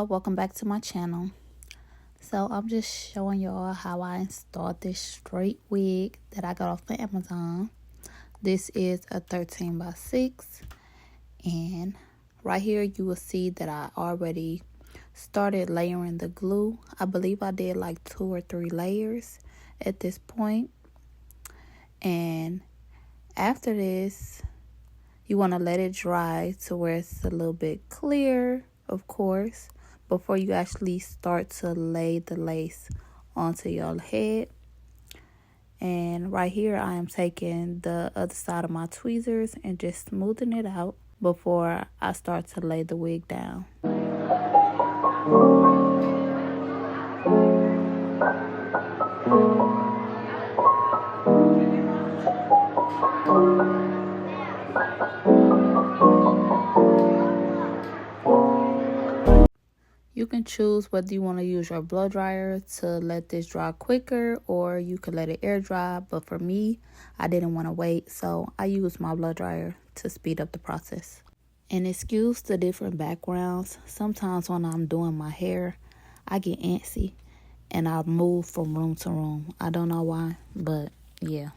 y'all, welcome back to my channel. So I'm just showing y'all how I installed this straight wig that I got off of Amazon. This is a 13x6, and right here you will see that I already started layering the glue. I believe I did like 2 or 3 layers at this point. And after this, you want to let it dry to where it's a little bit clear, of course, before you actually start to lay the lace onto your head. And right here, I am taking the other side of my tweezers and just smoothing it out before I start to lay the wig down. You can choose whether you want to use your blow dryer to let this dry quicker, or you could let it air dry. But for me, I didn't want to wait, so I used my blow dryer to speed up the process. And excuse the different backgrounds. Sometimes when I'm doing my hair, I get antsy and I move from room to room. I don't know why, but yeah.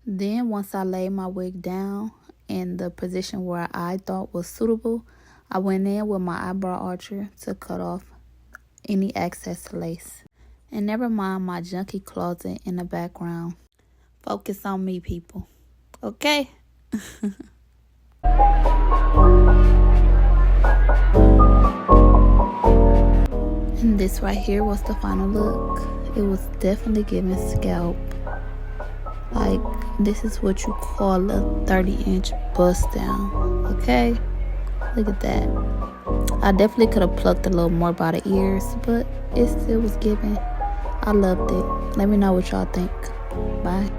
Then once I laid my wig down in the position where I thought was suitable, I went in with my eyebrow archer to cut off any excess lace. And never mind my junky closet in the background. Focus on me, people. Okay? And this right here was the final look. It was definitely giving scalp. Like, this is what you call a 30-inch bust down, okay? Look at that. I definitely could have plucked a little more by the ears, but it still was giving. I loved it. Let me know what y'all think. Bye.